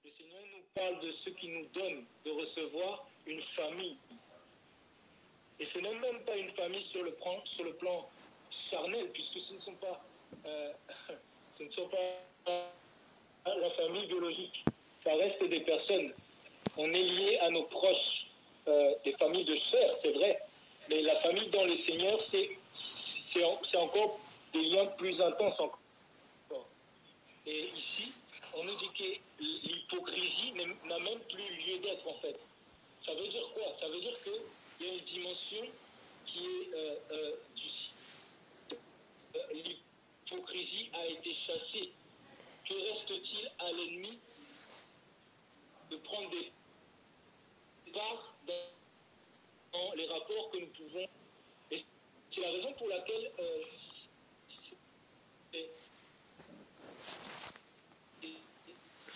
Le Seigneur nous parle de ce qui nous donne de recevoir une famille. Et ce n'est même pas une famille sur le plan charnel, puisque ce ne sont pas la famille biologique. Ça reste des personnes. On est lié à nos proches, des familles de chair, c'est vrai. Mais la famille dans le Seigneur, c'est encore des liens plus intenses encore. Et ici, on nous dit que l'hypocrisie n'a même plus lieu d'être en fait. Ça veut dire quoi? Ça veut dire qu'il y a une dimension qui est l'hypocrisie a été chassée. Que reste-t-il à l'ennemi de prendre des parts dans les rapports que nous pouvons? Et c'est la raison pour laquelle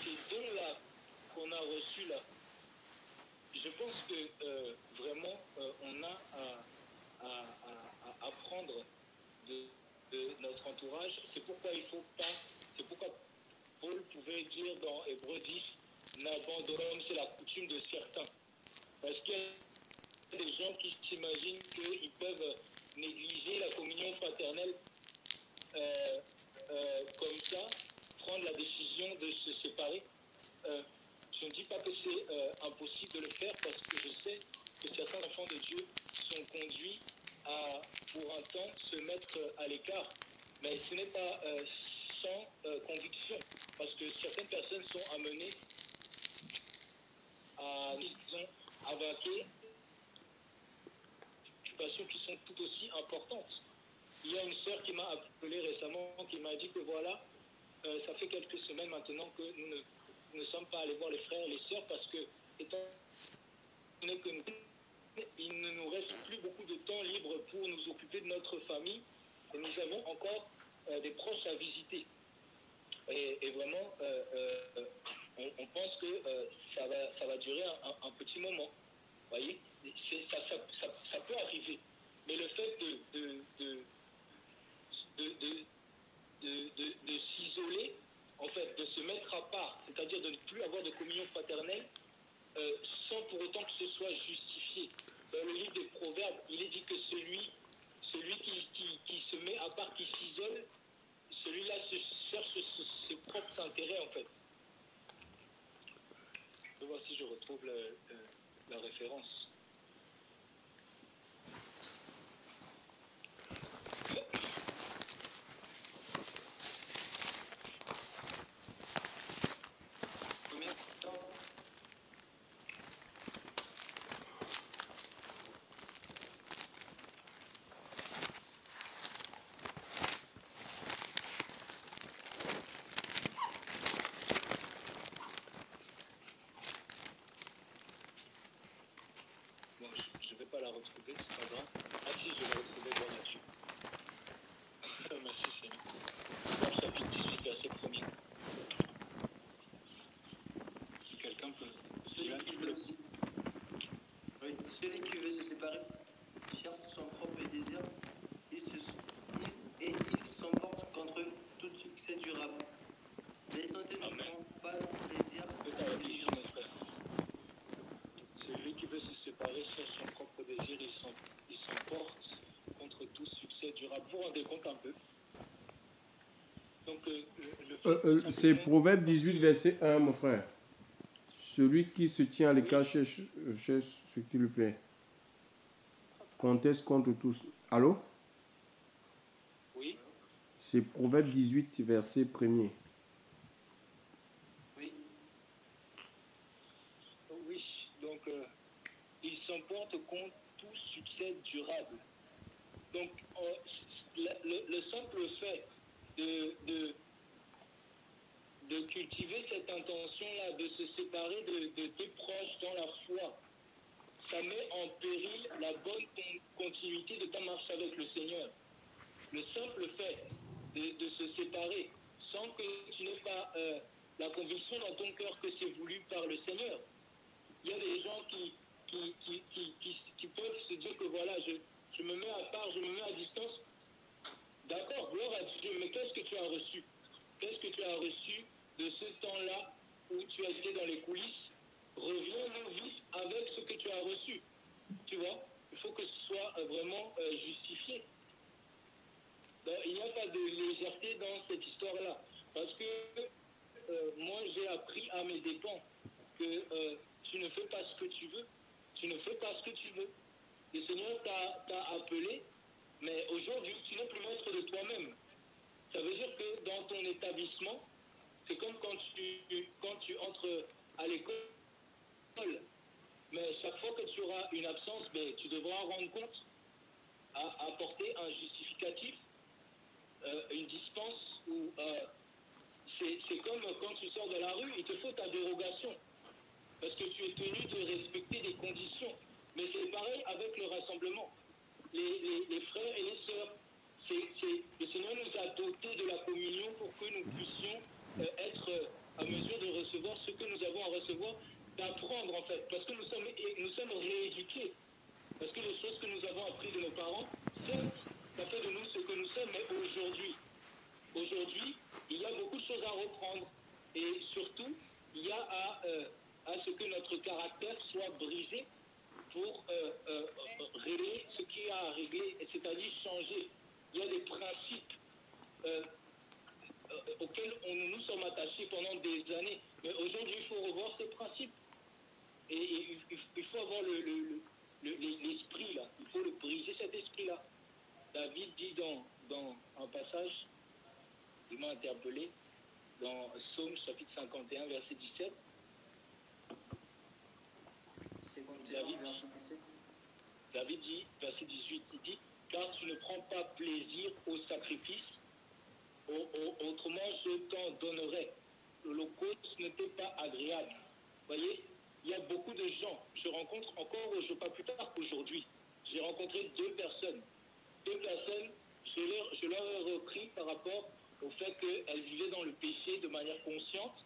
ces dons-là qu'on a reçus là, je pense que vraiment on a à apprendre de notre entourage. C'est pourquoi il faut pas, c'est pourquoi Paul pouvait dire dans Hébreux 10, n'abandonnons, c'est la coutume de certains. Parce qu'il y a des gens qui s'imaginent qu'ils peuvent négliger la communion fraternelle comme ça, prendre la décision de se séparer. Je ne dis pas que c'est impossible de le faire parce que je sais que certains enfants de Dieu sont conduits à, pour un temps, se mettre à l'écart. Mais ce n'est pas sans conviction, parce que certaines personnes sont amenées à, disons, à vaquer des occupations qui sont tout aussi importantes. Il y a une sœur qui m'a appelé récemment, qui m'a dit que voilà, ça fait quelques semaines maintenant que nous ne sommes pas allés voir les frères et les sœurs parce que, étant donné que il ne nous reste plus beaucoup de temps libre pour nous occuper de notre famille et nous avons encore des proches à visiter. Et vraiment, on pense que ça va durer un petit moment. Vous voyez, ça peut arriver. Mais le fait de s'isoler, en fait, de se mettre à part, c'est-à-dire de ne plus avoir de communion fraternelle, sans pour autant que ce soit justifié. Dans le livre des Proverbes, il est dit que celui qui se met à part, qui s'isole, celui-là cherche ses propres intérêts, en fait. Je vois si je retrouve la référence. Pas la retrouver, c'est pas grave. Ah si, je vais retrouver bon là-dessus. Merci Seigneur. Chapitre 18, verset 1er. Si quelqu'un peut... Celui qui veut se séparer cherche son propre désir et il s'emporte contre tout succès durable. L'essentiel ne prend pas plaisir à la diligence. Celui qui veut se séparer cherche son propre désir, il s'emporte contre tout succès durable. Vous vous rendez compte un peu? Donc, c'est Proverbe 18, verset 1, mon frère. Celui qui se tient à l'écart cherche ce qui lui plaît. Conteste contre tous. Allô? Oui. C'est Proverbe 18, verset 1er. Oui. Oui, donc il s'emporte contre tout succès durable. Donc, le simple fait de cultiver cette intention-là, de se séparer de tes proches dans la foi, ça met en péril la bonne continuité de ta marche avec le Seigneur. Le simple fait de se séparer sans que tu n'aies pas la conviction dans ton cœur que c'est voulu par le Seigneur. Il y a des gens qui peuvent se dire que voilà, je me mets à part, je me mets à distance. D'accord, gloire à Dieu, mais qu'est-ce que tu as reçu? Qu'est-ce que tu as reçu de ce temps-là où tu as été dans les coulisses, reviens-nous vite avec ce que tu as reçu. Tu vois, il faut que ce soit vraiment justifié. Donc, il n'y a pas de légèreté dans cette histoire-là. Parce que moi, j'ai appris à mes dépens que tu ne fais pas ce que tu veux. Tu ne fais pas ce que tu veux. Le Seigneur t'a appelé, mais aujourd'hui, tu n'es plus maître de toi-même. Ça veut dire que dans ton établissement, c'est comme quand tu entres à l'école, mais chaque fois que tu auras une absence, ben, tu devras rendre compte, apporter un justificatif, une dispense, ou c'est comme quand tu sors de la rue, il te faut ta dérogation, parce que tu es tenu de respecter des conditions. Mais c'est pareil avec le rassemblement. Les frères et les sœurs, le Seigneur nous a dotés de la communion pour que nous puissions être à mesure de recevoir ce que nous avons à recevoir, d'apprendre en fait, parce que nous sommes rééduqués, parce que les choses que nous avons apprises de nos parents, certes, ça fait de nous ce que nous sommes, mais aujourd'hui, il y a beaucoup de choses à reprendre, et surtout, il y a à ce que notre caractère soit brisé pour régler ce qu'il y a à régler, c'est-à-dire changer. Il y a des principes auxquels nous nous sommes attachés pendant des années. Mais aujourd'hui, il faut revoir ces principes. Et il faut avoir l'esprit là. Il faut le briser, cet esprit-là. David dit dans un passage, il m'a interpellé, dans Psaume chapitre 51, verset 17. David dit, verset 18, il dit, car tu ne prends pas plaisir au sacrifice, autrement je t'en donnerai. L'holocauste n'était pas agréable. Vous voyez, il y a beaucoup de gens, je rencontre encore, pas plus tard qu'aujourd'hui, j'ai rencontré deux personnes, je leur ai repris par rapport au fait qu'elles vivaient dans le péché de manière consciente,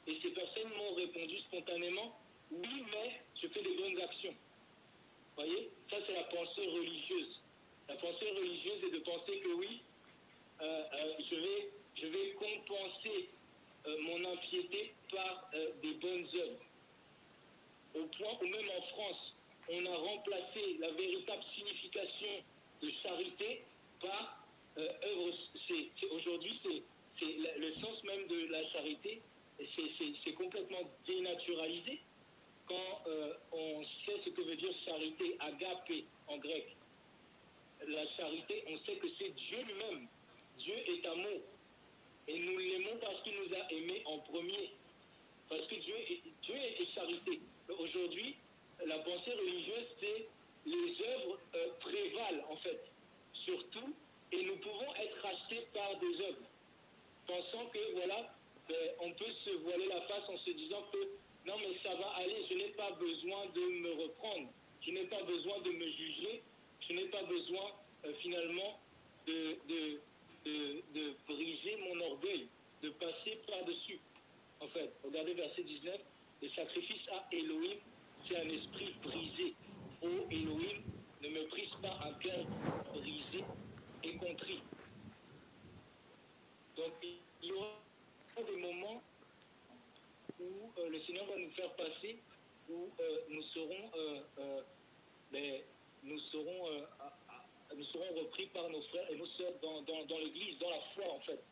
et ces personnes m'ont répondu spontanément, oui, mais je fais des bonnes actions. Vous voyez, ça c'est la pensée religieuse. La pensée religieuse est de penser que oui, je vais compenser mon impiété par des bonnes œuvres. Au point où même en France, on a remplacé la véritable signification de charité par œuvre. Aujourd'hui, c'est le sens même de la charité, c'est complètement dénaturalisé. Quand on sait ce que veut dire charité, agapé en grec, la charité, on sait que c'est Dieu lui-même. Dieu est amour. Et nous l'aimons parce qu'il nous a aimés en premier. Parce que Dieu est charité. Aujourd'hui, la pensée religieuse, c'est les œuvres prévalent en fait, surtout, et nous pouvons être rachetés par des œuvres. Pensant que voilà, on peut se voiler la face en se disant que non mais ça va aller, je n'ai pas besoin de me reprendre, je n'ai pas besoin de me juger, je n'ai pas besoin finalement de briser mon orgueil, de passer par-dessus. En fait, regardez verset 19, le sacrifice à Elohim, c'est un esprit brisé. Ô Elohim, ne méprise pas un cœur brisé et contrit. Donc il y aura des moments où le Seigneur va nous faire passer, où nous serons repris par nos frères et nos sœurs dans l'Église, dans la foi en fait.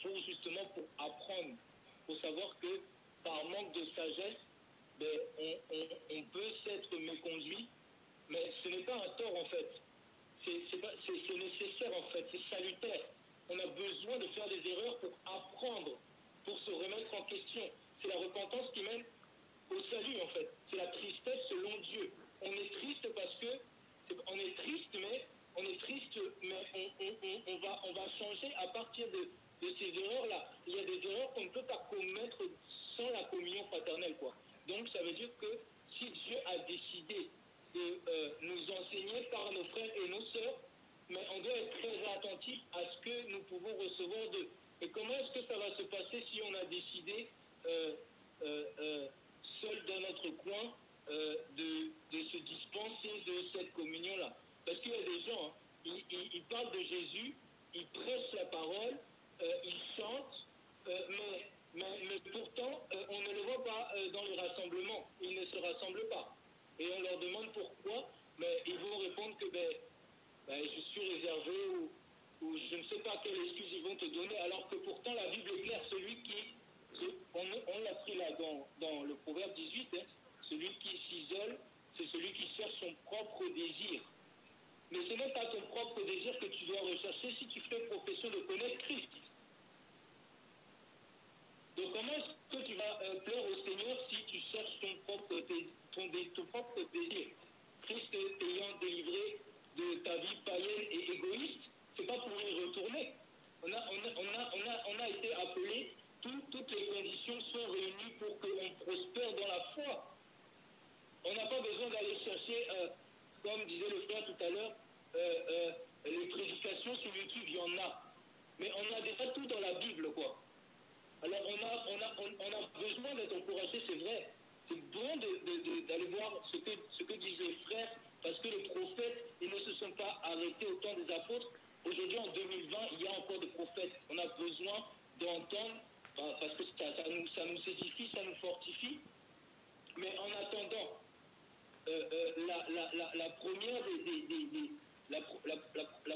Pour justement pour apprendre, pour savoir que par manque de sagesse, on peut s'être méconduit, mais ce n'est pas un tort en fait. C'est nécessaire en fait, c'est salutaire. On a besoin de faire des erreurs pour apprendre, pour se remettre en question. C'est la repentance qui mène au salut en fait. C'est la tristesse selon Dieu. On est triste parce que on est triste, mais on va changer à partir de ces erreurs-là. Il y a des erreurs qu'on ne peut pas commettre sans la communion fraternelle, quoi. Donc ça veut dire que si Dieu a décidé de nous enseigner par nos frères et nos sœurs, mais on doit être très attentif à ce que nous pouvons recevoir d'eux. Et comment est-ce que ça va se passer si on a décidé seul dans notre coin de se dispenser de cette communion-là? Parce qu'il y a des gens, ils parlent de Jésus, ils prêchent la parole, ils chantent, mais pourtant on rassemble pas. Et on leur demande pourquoi, mais ils vont répondre que je suis réservé ou je ne sais pas quelle excuse ils vont te donner, alors que pourtant la Bible est claire, celui qui, on l'a pris là dans le Proverbe 18, hein, celui qui s'isole, c'est celui qui cherche son propre désir. Mais ce n'est pas ton propre désir que tu dois rechercher si tu fais profession de connaître Christ. Donc comment est-ce que tu vas plaire au Seigneur si tu cherches ton propre désir? Christ ayant délivré de ta vie païenne et égoïste, c'est pas pour y retourner. On a été appelés, toutes les conditions sont réunies pour qu'on prospère dans la foi. On n'a pas besoin d'aller chercher, comme disait le frère tout à l'heure, les prédications sur YouTube, il y en a. Mais on a déjà tout dans la Bible, quoi. Alors on a besoin d'être encouragé, c'est vrai. C'est bon d'aller voir ce que disent les frères, parce que les prophètes, ils ne se sont pas arrêtés au temps des apôtres. Aujourd'hui, en 2020, il y a encore des prophètes. On a besoin d'entendre, parce que ça nous édifie, ça nous fortifie. Mais en attendant, la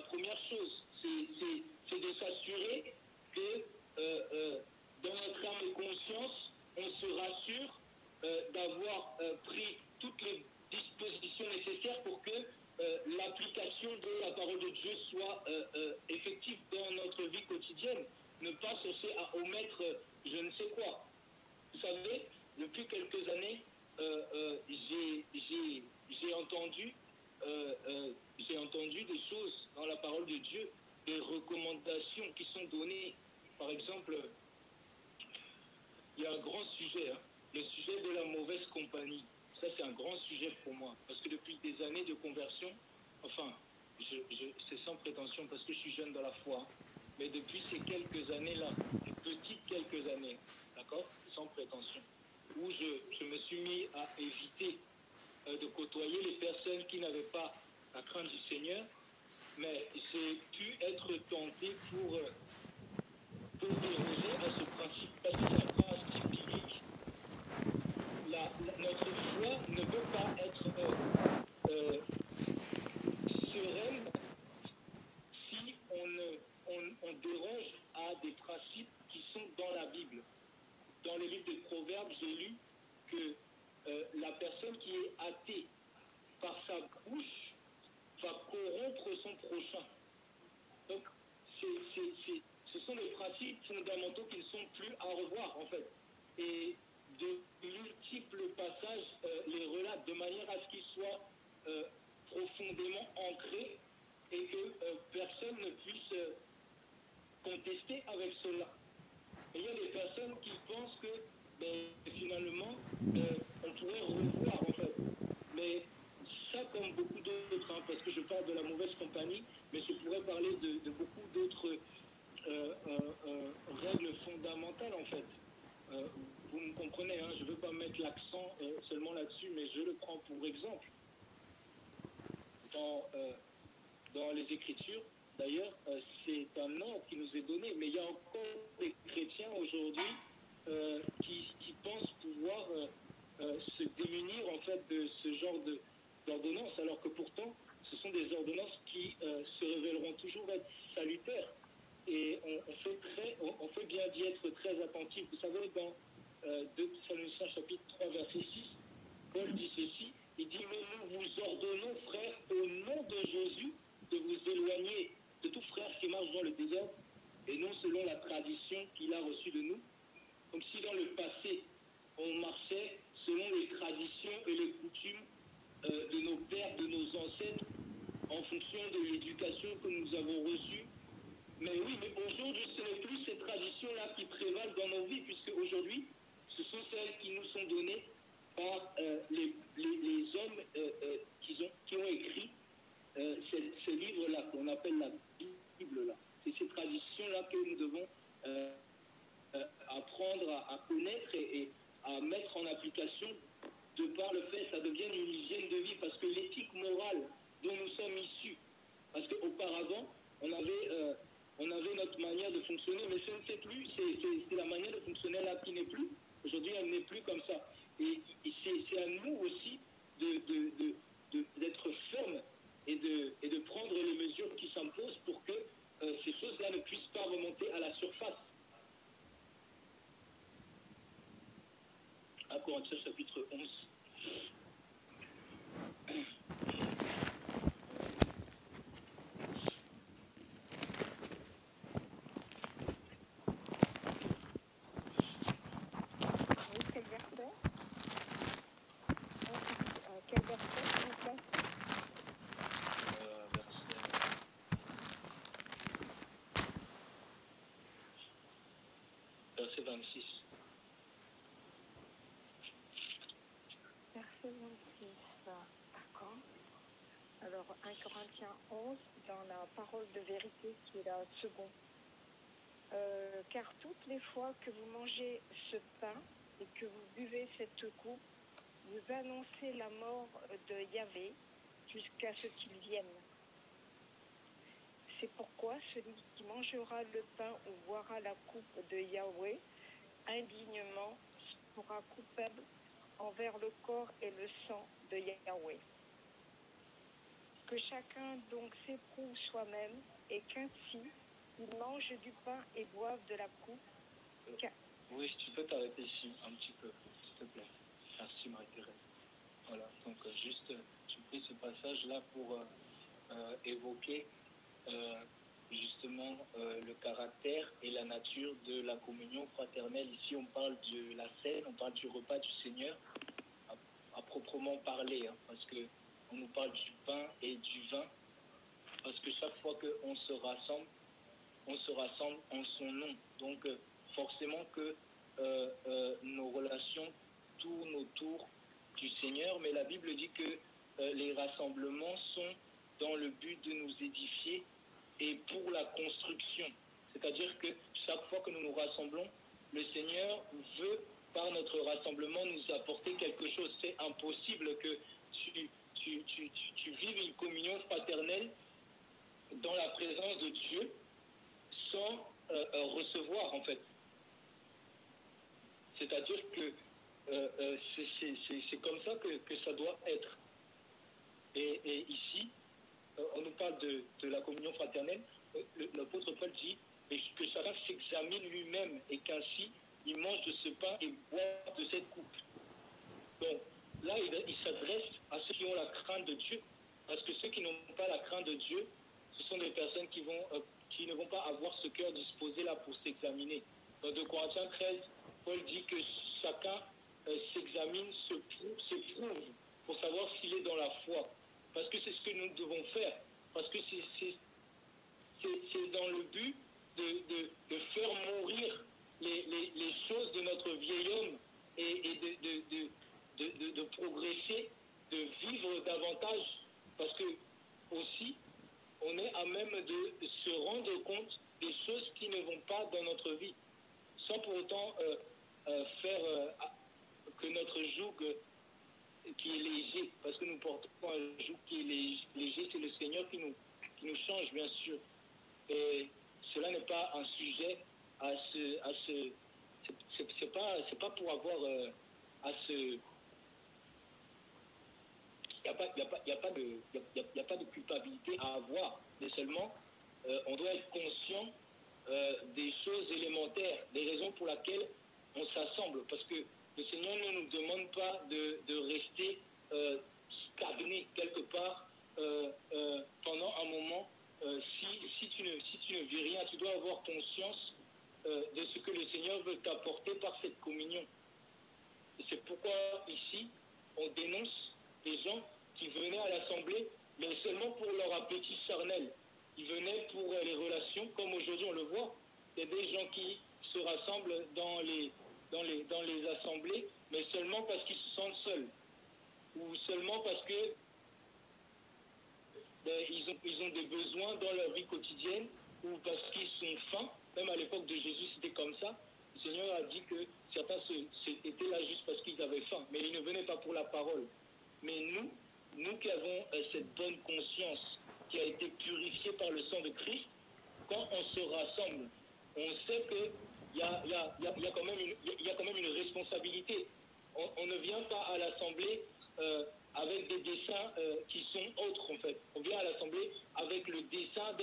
première chose, c'est de s'assurer que dans notre âme et conscience, on se rassure d'avoir pris toutes les dispositions nécessaires pour que l'application de la parole de Dieu soit effective dans notre vie quotidienne. Ne pas chercher à omettre je ne sais quoi. Vous savez, depuis quelques années, j'ai entendu des choses dans la parole de Dieu, des recommandations qui sont données. Par exemple, il y a un grand sujet, hein, le sujet de la mauvaise compagnie. Ça, c'est un grand sujet pour moi, parce que depuis des années de conversion, enfin, c'est sans prétention, parce que je suis jeune dans la foi, mais depuis ces quelques années-là, quelques années, d'accord, sans prétention, où je me suis mis à éviter de côtoyer les personnes qui n'avaient pas la crainte du Seigneur, mais j'ai pu être tenté pour déroger à ce principe, parce que c'est un principe biblique. Notre foi ne peut pas être sereine si on déroge à des principes qui sont dans la Bible. Dans le livre des Proverbes, j'ai lu que la personne qui est athée par sa bouche va corrompre son prochain. Donc, ce sont des principes fondamentaux qui ne sont plus à revoir, en fait. Et de multiples passages les relatent de manière à ce qu'ils soient profondément ancrés et que personne ne puisse contester avec cela. Et il y a des personnes qui pensent que finalement, on pourrait revoir, en fait. Mais ça, comme beaucoup d'autres, hein, parce que je parle de la mauvaise compagnie, mais je pourrais parler de beaucoup d'autres règles fondamentales, en fait. Vous me comprenez, hein, je ne veux pas mettre l'accent seulement là-dessus, mais je le prends pour exemple. Dans les Écritures, d'ailleurs, c'est un ordre qui nous est donné, mais il y a encore des chrétiens aujourd'hui qui pensent pouvoir se démunir en fait de ce genre d'ordonnances, alors que pourtant, ce sont des ordonnances qui se révéleront toujours être salutaires. Et on fait bien d'y être très attentif. Vous savez, dans 2 Thessaloniciens chapitre 3, verset 6, Paul dit ceci, il dit, mais nous vous ordonnons, frères, au nom de Jésus, de vous éloigner de tout frère qui marche dans le désordre, et non selon la tradition qu'il a reçue de nous. Comme si dans le passé, on marchait selon les traditions et les coutumes de nos pères, de nos ancêtres, en fonction de l'éducation que nous avons reçue. Mais oui, mais aujourd'hui, ce n'est plus ces traditions-là qui prévalent dans nos vies, puisque aujourd'hui, ce sont celles qui nous sont données par les hommes qui ont écrit ce livre-là, qu'on appelle la Bible-là. C'est ces traditions-là que nous devons apprendre à connaître et à mettre en application de par le fait que ça devienne une hygiène de vie, parce que l'éthique morale dont nous sommes issus, parce qu'auparavant, on avait notre manière de fonctionner, mais ce ne sait plus, c'est la manière de fonctionner là qui n'est plus. Aujourd'hui, elle n'est plus comme ça. Et c'est à nous aussi d'être fermes et de prendre les mesures qui s'imposent pour que ces choses-là ne puissent pas remonter à la surface. 1 Corinthiens chapitre 11. Verset 26. Verset 26, d'accord. Alors 1 Corinthiens 11, dans la parole de vérité qui est la seconde. Car toutes les fois que vous mangez ce pain et que vous buvez cette coupe, vous annoncez la mort de Yahvé jusqu'à ce qu'il vienne. C'est pourquoi celui qui mangera le pain ou boira la coupe de Yahvé indignement sera coupable envers le corps et le sang de Yahvé. Que chacun donc s'éprouve soi-même et qu'ainsi il mange du pain et boive de la coupe. Oui, tu peux t'arrêter ici un petit peu, s'il te plaît. Merci Marie-Thérèse. Voilà, donc juste, tu pris ce passage-là pour évoquer justement le caractère et la nature de la communion fraternelle. Ici, on parle de la scène, on parle du repas du Seigneur, à proprement parler, hein, parce qu'on nous parle du pain et du vin, parce que chaque fois qu'on se rassemble en son nom. Donc, forcément que nos relations tournent autour du Seigneur, mais la Bible dit que les rassemblements sont dans le but de nous édifier et pour la construction. C'est-à-dire que chaque fois que nous nous rassemblons, le Seigneur veut, par notre rassemblement, nous apporter quelque chose. C'est impossible que tu vives une communion fraternelle dans la présence de Dieu sans recevoir, en fait. C'est-à-dire que c'est comme ça que ça doit être. Et ici, on nous parle de la communion fraternelle. L'apôtre Paul dit que chacun s'examine lui-même et qu'ainsi il mange de ce pain et boit de cette coupe. Donc là, il s'adresse à ceux qui ont la crainte de Dieu, parce que ceux qui n'ont pas la crainte de Dieu, ce sont des personnes qui ne vont pas avoir ce cœur disposé là pour s'examiner. Dans 2 Corinthiens 13, Paul dit que chacun s'examine, s'éprouve pour savoir s'il est dans la foi. Parce que c'est ce que nous devons faire. Parce que c'est dans le but de faire mourir les choses de notre vieil homme et de progresser, de vivre davantage. Parce que aussi, on est à même de se rendre compte des choses qui ne vont pas dans notre vie, sans pour autant faire que notre joug qui est léger, parce que nous portons un joug qui est léger, c'est le Seigneur qui nous change, bien sûr. Et cela n'est pas un sujet c'est pas pour avoir à se... Il n'y a pas de culpabilité à avoir, mais seulement on doit être conscient des choses élémentaires, des raisons pour lesquelles on s'assemble, parce que le Seigneur ne nous demande pas de rester stagné quelque part pendant un moment. Si tu ne vis rien, tu dois avoir conscience de ce que le Seigneur veut t'apporter par cette communion. Et c'est pourquoi ici, on dénonce des gens qui venaient à l'Assemblée, mais seulement pour leur appétit charnel. Ils venaient pour les relations, comme aujourd'hui on le voit. Il y a des gens qui se rassemblent dans les assemblées, mais seulement parce qu'ils se sentent seuls. Ou seulement parce que ils ont des besoins dans leur vie quotidienne, ou parce qu'ils sont faim. Même à l'époque de Jésus, c'était comme ça. Le Seigneur a dit que certains étaient là juste parce qu'ils avaient faim, mais ils ne venaient pas pour la parole. Mais nous qui avons cette bonne conscience qui a été purifiée par le sang de Christ, quand on se rassemble, on sait qu'il y a quand même une responsabilité. on ne vient pas à l'assemblée avec des desseins qui sont autres en fait. On vient à l'assemblée avec le dessein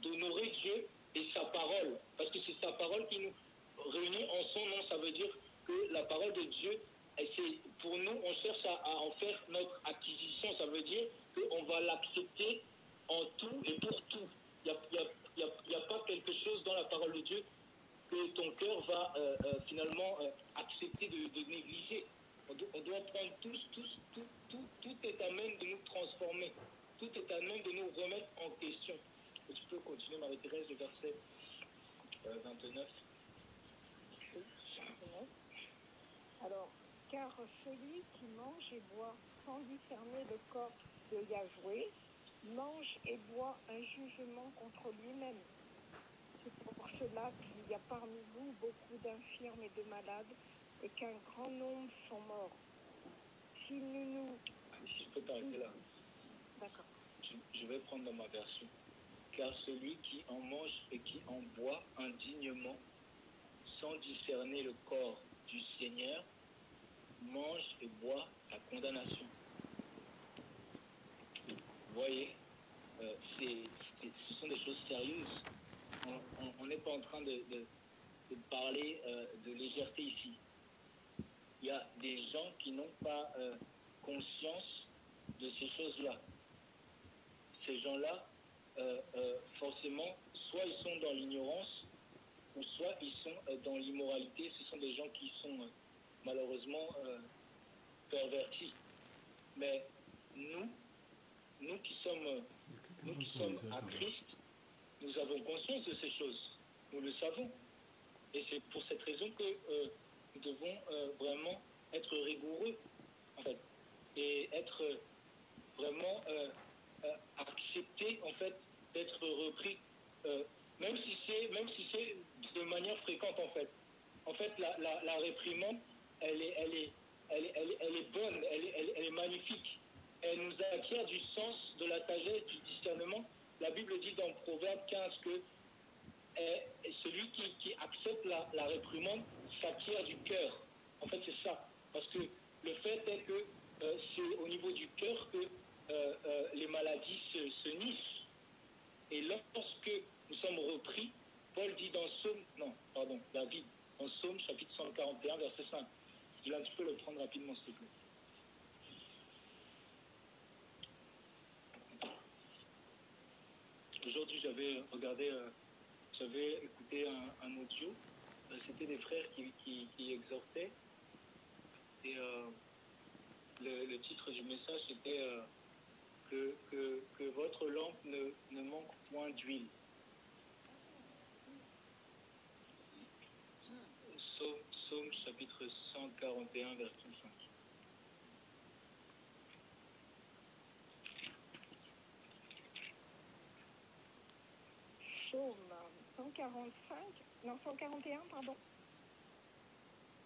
d'honorer Dieu et sa parole. Parce que c'est sa parole qui nous réunit en son nom. Ça veut dire que la parole de Dieu, pour nous, on cherche à en faire notre acquisition. Ça veut dire qu'on va l'accepter en tout et pour tout. Il n'y a pas quelque chose dans la parole de Dieu que ton cœur va finalement accepter de négliger. On doit prendre tout est à même de nous transformer. Tout est à même de nous remettre en question. Et tu peux continuer, Marie-Thérèse, le verset 29. Alors, car celui qui mange et boit sans discerner le corps de Yahweh mange et boit un jugement contre lui-même. C'est pour cela qu'il y a parmi vous beaucoup d'infirmes et de malades et qu'un grand nombre sont morts. Si nous... Je peux t'arrêter là. D'accord. Je vais prendre dans ma version. Car celui qui en mange et qui en boit indignement, sans discerner le corps du Seigneur, mange et boit la condamnation. Vous voyez, ce sont des choses sérieuses. On n'est pas en train de parler de légèreté ici. Il y a des gens qui n'ont pas conscience de ces choses-là. Ces gens-là, forcément, soit ils sont dans l'ignorance, ou soit ils sont dans l'immoralité. Ce sont des gens qui sont malheureusement pervertis. Mais nous qui sommes à Christ, nous avons conscience de ces choses. Nous le savons. Et c'est pour cette raison que nous devons vraiment être rigoureux, en fait, et être vraiment accepter, en fait, d'être repris, même si c'est de manière fréquente, en fait. En fait, la réprimande, elle est bonne, elle est magnifique. Elle nous acquiert du sens, de la sagesse, du discernement. La Bible dit dans Proverbe 15 que celui qui accepte la réprimande s'acquiert du cœur. En fait, c'est ça. Parce que le fait est que c'est au niveau du cœur que les maladies se nichent. Et lorsque nous sommes repris, Paul dit David, dans Psaume chapitre 141, verset 5. Dylan, tu peux le prendre rapidement, s'il te plaît. Aujourd'hui, j'avais écouté un audio. C'était des frères qui exhortaient. Et le titre du message était que votre lampe ne manque point d'huile. Psaume chapitre 141, verset 5. Psaume 145, non 141, pardon.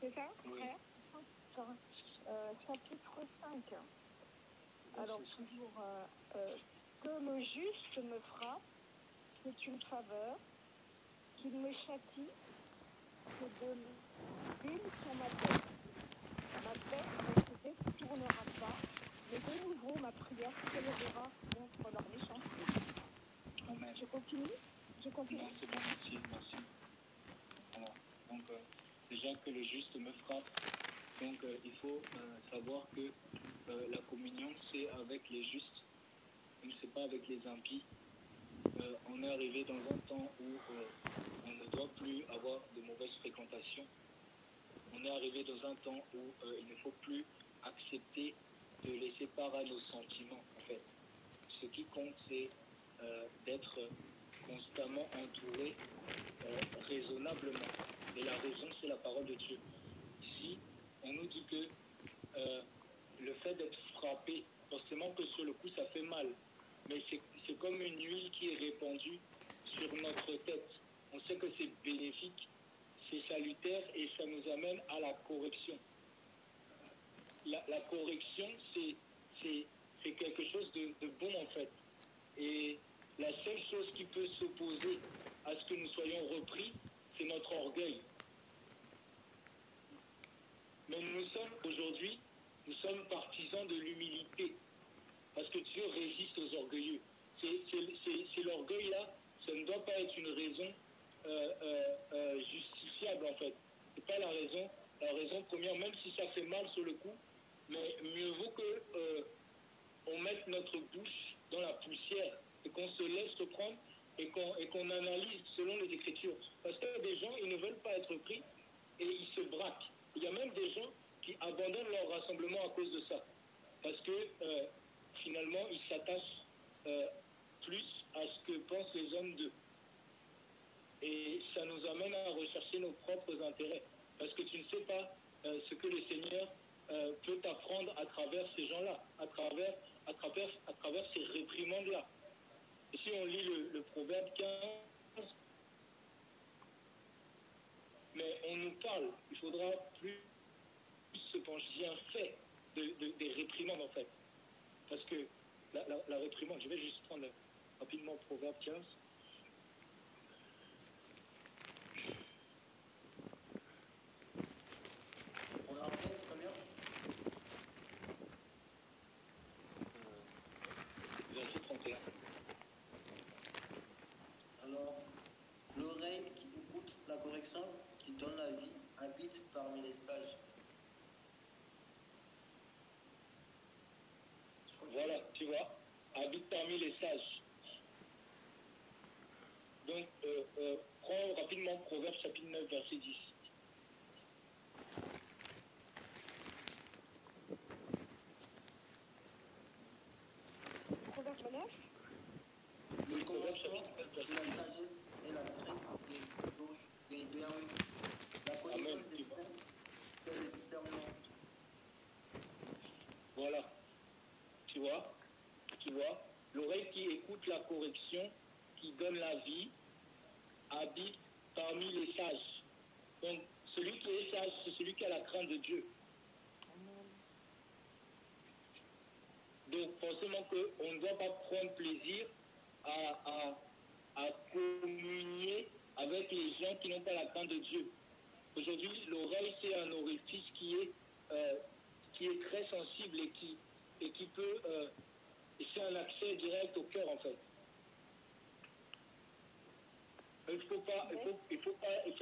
C'est ça, Oui. Frère chapitre 5. Alors, toujours, que le juste me frappe, c'est une faveur, qu'il me châtie, c'est de l'huile sur ma tête. Ma tête ne se détournera pas, mais de nouveau ma prière s'élèvera contre leur méchanceté. Amen. Je continue. Non, c'est bon, merci. Voilà. Donc, déjà que le juste me frappe. Donc, il faut savoir que la communion, c'est avec les justes, et c'est pas avec les impies. On est arrivé dans un temps où on ne doit plus avoir de mauvaise fréquentation. On est arrivé dans un temps où il ne faut plus accepter de laisser part à nos sentiments, en fait. Ce qui compte, c'est d'être constamment entouré raisonnablement. Et la raison, c'est la parole de Dieu. Ici, on nous dit que le fait d'être frappé, forcément que sur le coup, ça fait mal. Mais c'est comme une huile qui est répandue sur notre tête. On sait que c'est bénéfique, c'est salutaire et ça nous amène à la correction. La correction, c'est quelque chose de bon, en fait. Et la seule chose qui peut s'opposer à ce que nous soyons repris, c'est notre orgueil. Mais nous sommes aujourd'hui, nous sommes partisans de l'humilité. Parce que Dieu résiste aux orgueilleux. C'est l'orgueil-là, ça ne doit pas être une raison justifiable en fait. C'est pas la raison première, même si ça fait mal sur le coup, mais mieux vaut que on mette notre bouche dans la poussière et qu'on se laisse prendre et qu'on analyse selon les Écritures. Parce qu'il y a des gens, ils ne veulent pas être pris et ils se braquent. Il y a même des gens qui abandonnent leur rassemblement à cause de ça. Parce que finalement, ils s'attachent plus à ce que pensent les hommes d'eux. Et ça nous amène à rechercher nos propres intérêts. Parce que tu ne sais pas ce que le Seigneur peut t'apprendre à travers ces gens-là, à travers ces réprimandes-là. Et si on lit le Proverbe 15, mais on nous parle, il faudra plus se pencher. J'ai un fait des réprimandes en fait. Parce que la réprimande, je vais juste prendre rapidement Proverbe 15. On a fait combien? Verset 31. Alors, l'oreille qui écoute la correction, qui donne la vie, habite parmi les sages. Voilà, tu vois, habite parmi les sages. Donc, prends rapidement Proverbe chapitre 9, verset 10. Proverbe 9. Le Proverbe commencement chapitre 9, de verset la 10. sagesse est la crainte de Yahweh. La Amen, connaissance des tu vois. saints est le discernement. Voilà, tu vois, l'oreille qui écoute la correction, qui donne la vie, habite parmi les sages. Donc, celui qui est sage, c'est celui qui a la crainte de Dieu. Donc, forcément qu'on ne doit pas prendre plaisir à communier avec les gens qui n'ont pas la crainte de Dieu. Aujourd'hui, l'oreille, c'est un orifice qui est très sensible et qui peut... c'est un accès direct au cœur, en fait. Il faut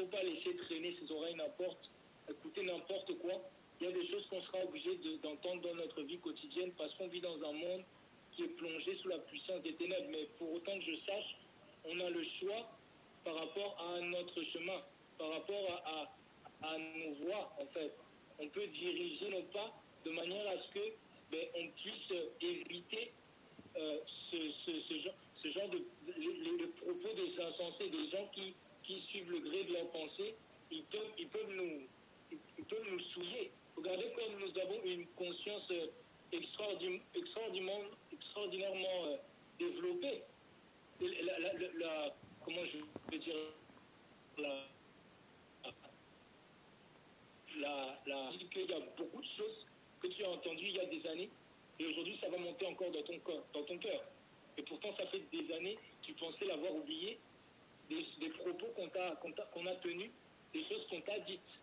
pas laisser traîner ses oreilles écouter n'importe quoi. Il y a des choses qu'on sera obligé d'entendre dans notre vie quotidienne parce qu'on vit dans un monde qui est plongé sous la puissance des ténèbres. Mais pour autant que je sache, on a le choix par rapport à notre chemin, par rapport à nos voies, en fait. On peut diriger nos pas de manière à ce que on puisse éviter ce genre le propos des insensés, des gens qui suivent le gré de leur pensée. Ils peuvent nous souiller. Regardez comme nous avons une conscience extraordinairement développée. Comment je peux dire, qu'il y a beaucoup de choses que tu as entendues il y a des années et aujourd'hui ça va monter encore dans ton cœur. Et pourtant ça fait des années, tu pensais l'avoir oublié, des propos qu'on a tenus, des choses qu'on t'a dites,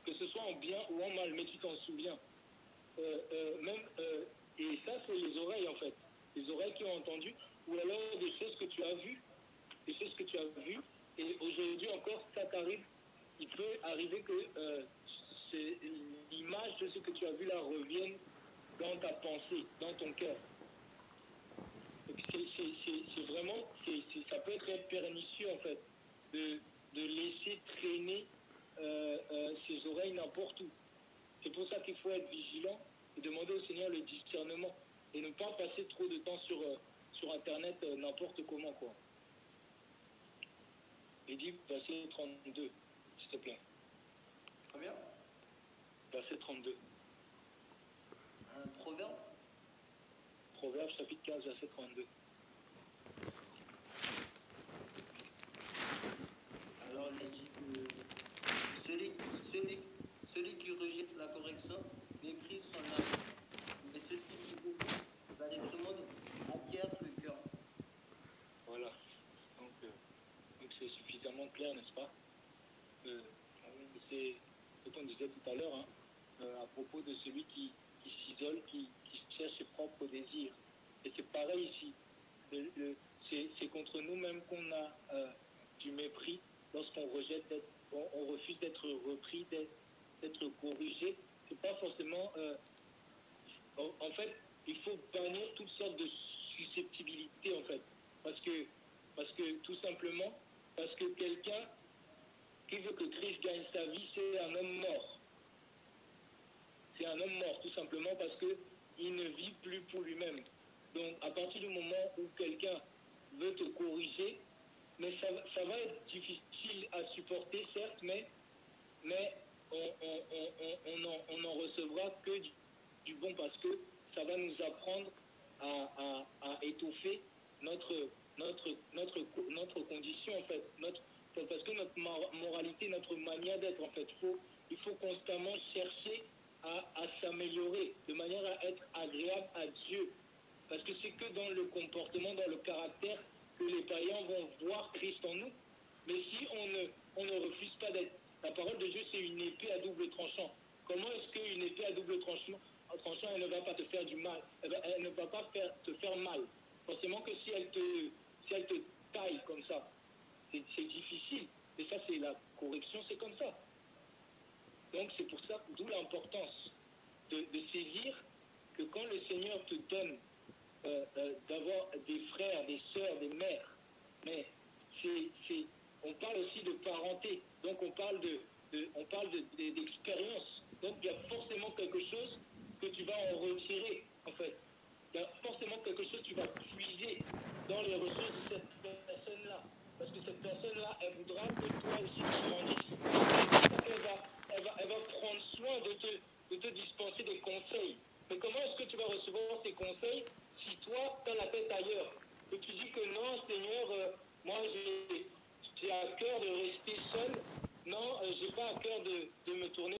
que ce soit en bien ou en mal, mais tu t'en souviens. Et ça c'est les oreilles en fait, les oreilles qui ont entendu, ou alors des choses que tu as vues, et aujourd'hui encore ça t'arrive. Il peut arriver que l'image de ce que tu as vu là revienne dans ta pensée, dans ton cœur. C'est vraiment, ça peut être très pernicieux en fait, de laisser traîner ses oreilles n'importe où. C'est pour ça qu'il faut être vigilant et demander au Seigneur le discernement et ne pas passer trop de temps sur Internet n'importe comment, quoi. Et dit verset 32, s'il te plaît. Combien? Verset 32. Un proverbe? Proverbe chapitre 15, verset 32. Alors il dit que celui qui rejette la correction méprise son âme, mais celui qui écoute la réprimande acquiert le cœur. Voilà. Donc c'est suffisamment clair, n'est-ce pas? C'est ce qu'on disait tout à l'heure, hein. à propos de celui qui s'isole, qui cherche ses propres désirs. Et c'est pareil ici. C'est contre nous-mêmes qu'on a du mépris lorsqu'on rejette, on refuse d'être repris, d'être corrigé. C'est pas forcément... en fait, il faut bannir toutes sortes de susceptibilités, en fait. Parce que tout simplement, parce que quelqu'un qui veut que Christ gagne sa vie, c'est un homme mort. C'est un homme mort, tout simplement parce qu'il ne vit plus pour lui-même. Donc, à partir du moment où quelqu'un veut te corriger, mais ça va être difficile à supporter, certes, mais on n'en recevra que du bon parce que ça va nous apprendre à étoffer notre condition, en fait. Parce que notre moralité, notre manière d'être, en fait, il faut constamment chercher à s'améliorer de manière à être agréable à Dieu. Parce que c'est que dans le comportement, dans le caractère, que les païens vont voir Christ en nous. Mais si on ne refuse pas d'être... La parole de Dieu, c'est une épée à double tranchant. Comment est-ce qu'une épée à double tranchant, elle ne va pas te faire du mal? Elle ne va pas te faire mal. Forcément que si elle te taille comme ça, c'est difficile. Et ça, c'est la correction, c'est comme ça. Donc, c'est pour ça, d'où l'importance de saisir que quand le Seigneur te donne d'avoir des frères, des sœurs, des mères, mais on parle aussi de parenté, donc on parle d'expérience. Donc il y a forcément quelque chose que tu vas en retirer, en fait. Il y a forcément quelque chose que tu vas puiser dans les ressources de cette personne-là. Parce que cette personne-là, elle voudra que toi aussi tu grandisses. Elle va prendre soin de te dispenser des conseils. Mais comment est-ce que tu vas recevoir ces conseils si toi, tu as la tête ailleurs? Et tu dis que non, Seigneur, moi j'ai à cœur de rester seul. Non, j'ai pas à cœur de me tourner